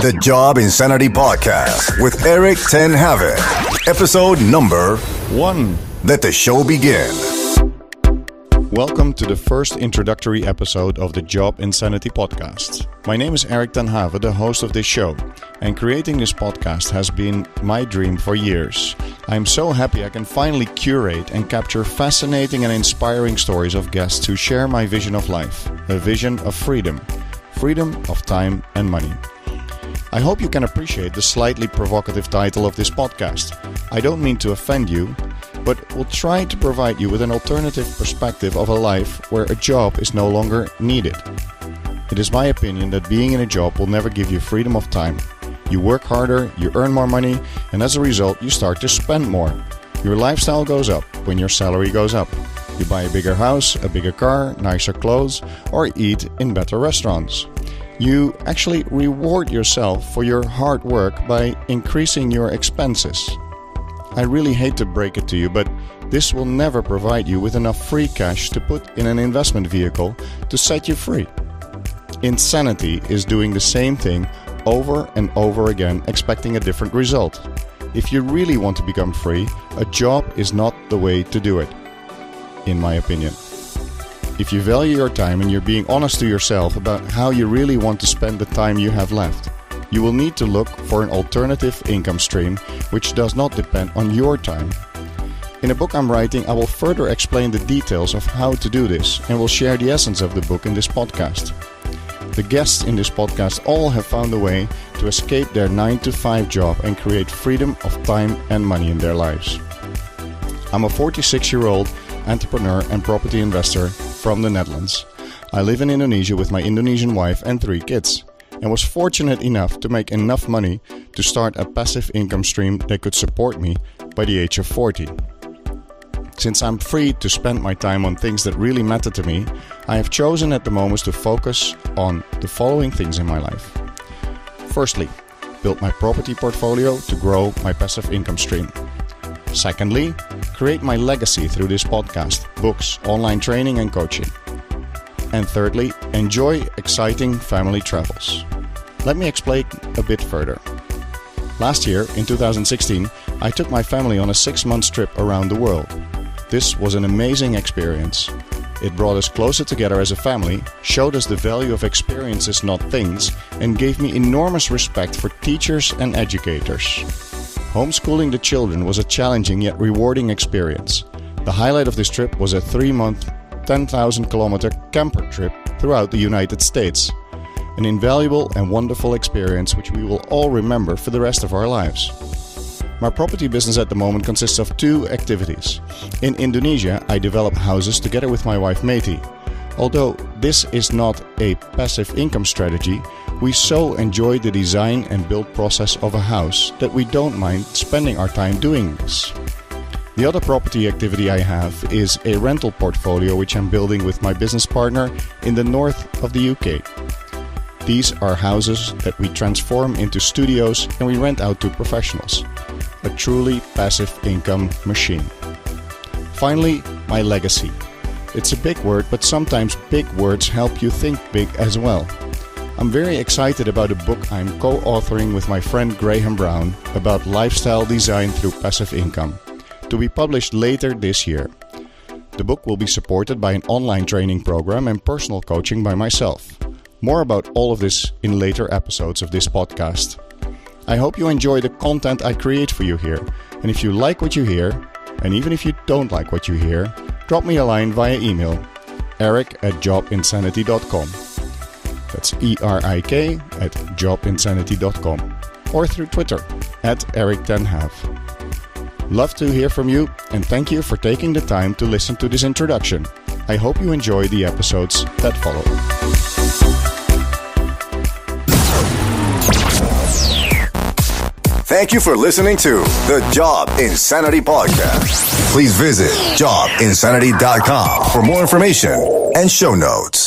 The Job Insanity Podcast with Erik 10 Haven. Episode number 1. Let the show begin. Welcome to the first introductory episode of the Job Insanity Podcast. My name is Erik 10 Haven, the host of this show, and creating this podcast has been my dream for years. I'm so happy I can finally curate and capture fascinating and inspiring stories of guests who share my vision of life, a vision of freedom of time and money. I hope you can appreciate the slightly provocative title of this podcast. I don't mean to offend you, but will try to provide you with an alternative perspective of a life where a job is no longer needed. It is my opinion that being in a job will never give you freedom of time. You work harder, you earn more money, and as a result you start to spend more. Your lifestyle goes up when your salary goes up. You buy a bigger house, a bigger car, nicer clothes, or eat in better restaurants. You actually reward yourself for your hard work by increasing your expenses. I really hate to break it to you, but this will never provide you with enough free cash to put in an investment vehicle to set you free. Insanity is doing the same thing over and over again, expecting a different result. If you really want to become free, a job is not the way to do it, in my opinion. If you value your time and you're being honest to yourself about how you really want to spend the time you have left, you will need to look for an alternative income stream which does not depend on your time. In a book I'm writing, I will further explain the details of how to do this and will share the essence of the book in this podcast. The guests in this podcast all have found a way to escape their 9-to-5 job and create freedom of time and money in their lives. I'm a 46-year-old entrepreneur and property investor from the Netherlands. I live in Indonesia with my Indonesian wife and 3 kids, and was fortunate enough to make enough money to start a passive income stream that could support me by the age of 40. Since I'm free to spend my time on things that really matter to me, I have chosen at the moment to focus on the following things in my life. Firstly, build my property portfolio to grow my passive income stream. Secondly, create my legacy through this podcast, books, online training and coaching. And thirdly, enjoy exciting family travels. Let me explain a bit further. Last year, in 2016, I took my family on a 6-month trip around the world. This was an amazing experience. It brought us closer together as a family, showed us the value of experiences, not things, and gave me enormous respect for teachers and educators. Homeschooling the children was a challenging yet rewarding experience. The highlight of this trip was a 3-month, 10,000-kilometer camper trip throughout the United States. An invaluable and wonderful experience which we will all remember for the rest of our lives. My property business at the moment consists of 2 activities. In Indonesia, I develop houses together with my wife Meti. Although this is not a passive income strategy, we so enjoy the design and build process of a house that we don't mind spending our time doing this. The other property activity I have is a rental portfolio which I'm building with my business partner in the north of the UK. These are houses that we transform into studios and we rent out to professionals. A truly passive income machine. Finally, my legacy. It's a big word, but sometimes big words help you think big as well. I'm very excited about a book I'm co-authoring with my friend Graham Brown about lifestyle design through passive income, to be published later this year. The book will be supported by an online training program and personal coaching by myself. More about all of this in later episodes of this podcast. I hope you enjoy the content I create for you here, and if you like what you hear, and even if you don't like what you hear, drop me a line via email, erik@jobinsanity.com. That's ERIK@jobinsanity.com, or through Twitter @Erik10Hav. Love to hear from you, and thank you for taking the time to listen to this introduction. I hope you enjoy the episodes that follow. Thank you for listening to the Job Insanity Podcast. Please visit jobinsanity.com for more information and show notes.